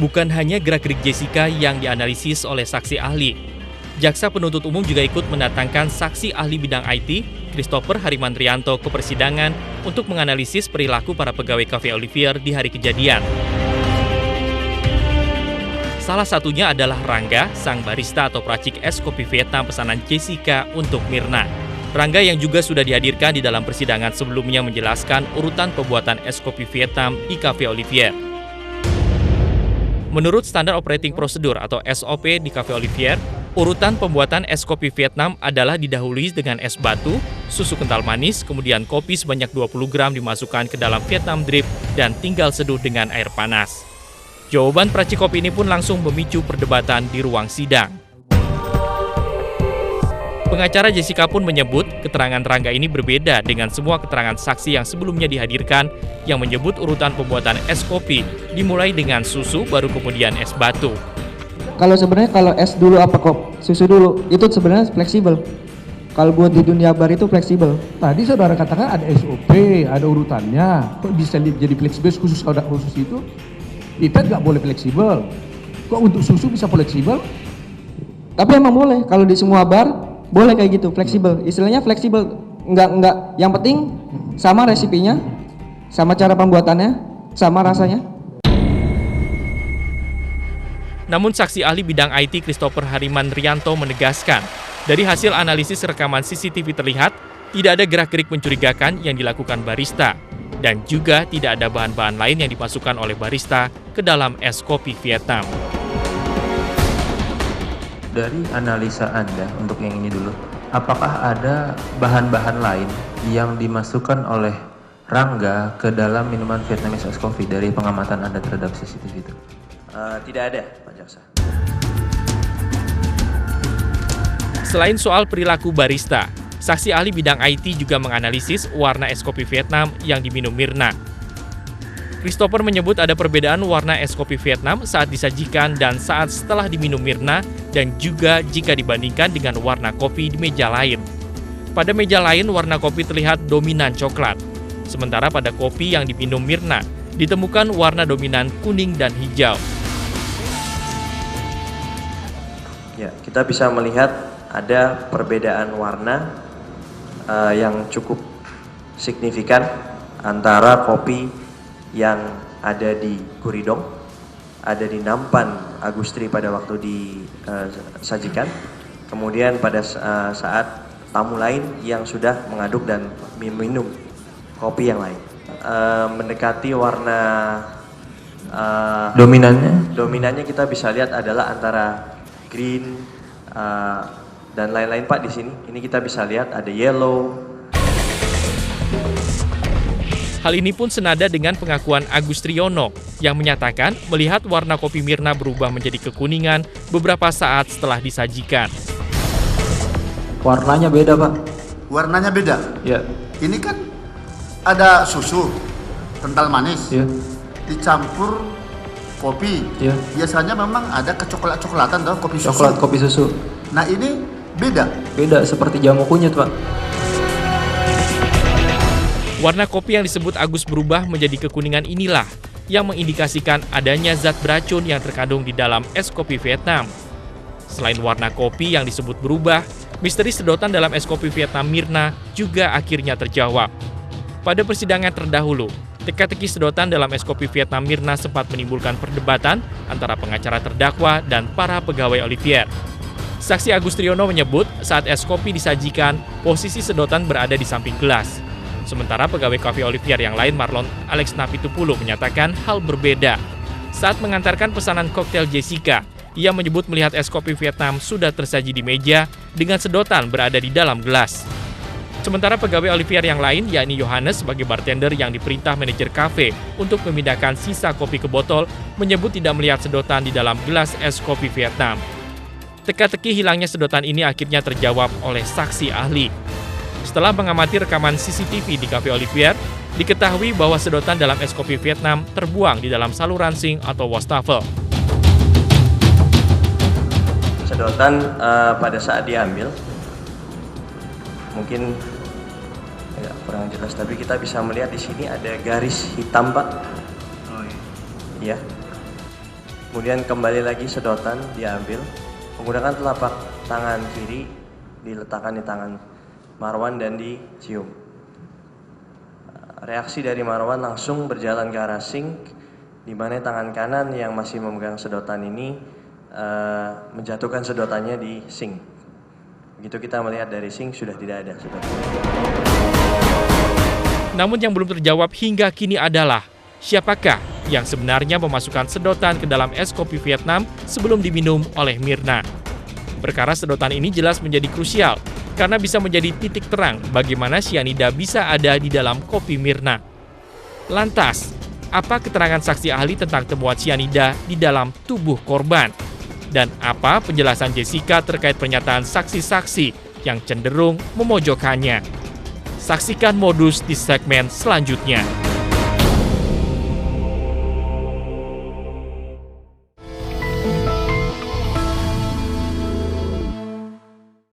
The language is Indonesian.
Bukan hanya gerak-gerik Jessica yang dianalisis oleh saksi ahli. Jaksa penuntut umum juga ikut mendatangkan saksi ahli bidang IT, Christopher Harimandrianto, ke persidangan untuk menganalisis perilaku para pegawai Cafe Olivier di hari kejadian. Salah satunya adalah Rangga, sang barista atau peracik es kopi Vietnam pesanan Jessica untuk Mirna. Rangga yang juga sudah dihadirkan di dalam persidangan sebelumnya menjelaskan urutan pembuatan es kopi Vietnam di Cafe Olivier. Menurut Standar Operating Procedure atau SOP di Cafe Olivier, urutan pembuatan es kopi Vietnam adalah didahului dengan es batu, susu kental manis, kemudian kopi sebanyak 20 gram dimasukkan ke dalam Vietnam drip dan tinggal seduh dengan air panas. Jawaban peracik kopi ini pun langsung memicu perdebatan di ruang sidang. Pengacara Jessica pun menyebut keterangan Rangga ini berbeda dengan semua keterangan saksi yang sebelumnya dihadirkan yang menyebut urutan pembuatan es kopi dimulai dengan susu baru kemudian es batu. Kalau sebenarnya kalau es dulu apa kok susu dulu itu sebenarnya fleksibel. Kalau buat di dunia bar itu fleksibel. Tadi saudara katakan ada SOP, ada urutannya. Kok bisa jadi fleksibel khusus itu? Kita nggak boleh fleksibel. Kok untuk susu bisa fleksibel? Tapi emang boleh kalau di semua bar boleh kayak gitu, fleksibel. Istilahnya fleksibel, enggak. Yang penting sama resipinya, sama cara pembuatannya, sama rasanya. Namun saksi ahli bidang IT Christopher Harimandrianto menegaskan, dari hasil analisis rekaman CCTV terlihat tidak ada gerak-gerik mencurigakan yang dilakukan barista dan juga tidak ada bahan-bahan lain yang dimasukkan oleh barista ke dalam es kopi Vietnam. Dari analisa Anda untuk yang ini dulu, apakah ada bahan-bahan lain yang dimasukkan oleh Rangga ke dalam minuman Vietnamese Ice Coffee dari pengamatan Anda terhadap CCTV itu? Tidak ada, Pak Jaksa. Selain soal perilaku barista, saksi ahli bidang IT juga menganalisis warna es kopi Vietnam yang diminum Mirna. Christopher menyebut ada perbedaan warna es kopi Vietnam saat disajikan dan saat setelah diminum Mirna dan juga jika dibandingkan dengan warna kopi di meja lain. Pada meja lain warna kopi terlihat dominan coklat, sementara pada kopi yang diminum Mirna ditemukan warna dominan kuning dan hijau. Ya, kita bisa melihat ada perbedaan warna yang cukup signifikan antara kopi yang ada di Guridong, ada di Nampan Agustri pada waktu disajikan, kemudian pada saat tamu lain yang sudah mengaduk dan minum kopi yang lain. Mendekati warna dominannya kita bisa lihat adalah antara green dan lain-lain, Pak. Di sini ini kita bisa lihat ada yellow. Hal ini pun senada dengan pengakuan Agus Triyono yang menyatakan melihat warna kopi Mirna berubah menjadi kekuningan beberapa saat setelah disajikan. Warnanya beda, Pak. Warnanya beda? Ya. Ini kan ada susu kental manis, Ya. dicampur kopi. Ya. Biasanya memang ada kecoklat-coklatan, kopi susu. Coklat, kopi susu. Nah ini beda. Beda, seperti jamu kunyit, Pak. Warna kopi yang disebut Agus berubah menjadi kekuningan inilah yang mengindikasikan adanya zat beracun yang terkandung di dalam es kopi Vietnam. Selain warna kopi yang disebut berubah, misteri sedotan dalam es kopi Vietnam Mirna juga akhirnya terjawab. Pada persidangan terdahulu, teka-teki sedotan dalam es kopi Vietnam Mirna sempat menimbulkan perdebatan antara pengacara terdakwa dan para pegawai Olivier. Saksi Agus Triyono menyebut saat es kopi disajikan, posisi sedotan berada di samping gelas. Sementara pegawai Cafe Olivier yang lain Marlon Alex Napitupulu menyatakan hal berbeda. Saat mengantarkan pesanan koktail Jessica, ia menyebut melihat es kopi Vietnam sudah tersaji di meja dengan sedotan berada di dalam gelas. Sementara pegawai Olivier yang lain, yakni Yohanes sebagai bartender yang diperintah manajer kafe untuk memindahkan sisa kopi ke botol, menyebut tidak melihat sedotan di dalam gelas es kopi Vietnam. Teka-teki hilangnya sedotan ini akhirnya terjawab oleh saksi ahli. Setelah mengamati rekaman CCTV di Cafe Olivier, diketahui bahwa sedotan dalam es kopi Vietnam terbuang di dalam saluran sink atau wastafel. Sedotan pada saat diambil, mungkin agak kurang jelas, tapi kita bisa melihat di sini ada garis hitam, Pak. Oh iya. Ya. Kemudian kembali lagi sedotan diambil, menggunakan telapak tangan kiri diletakkan di tangan Marwan dan dicium. Reaksi dari Marwan langsung berjalan ke arah sink, di mana tangan kanan yang masih memegang sedotan ini menjatuhkan sedotannya di sink. Begitu kita melihat dari sink sudah tidak ada sedotan. Namun yang belum terjawab hingga kini adalah siapakah yang sebenarnya memasukkan sedotan ke dalam es kopi Vietnam sebelum diminum oleh Mirna. Perkara sedotan ini jelas menjadi krusial karena bisa menjadi titik terang bagaimana sianida bisa ada di dalam kopi Mirna. Lantas, apa keterangan saksi ahli tentang temuan sianida di dalam tubuh korban? Dan apa penjelasan Jessica terkait pernyataan saksi-saksi yang cenderung memojokkannya? Saksikan Modus di segmen selanjutnya.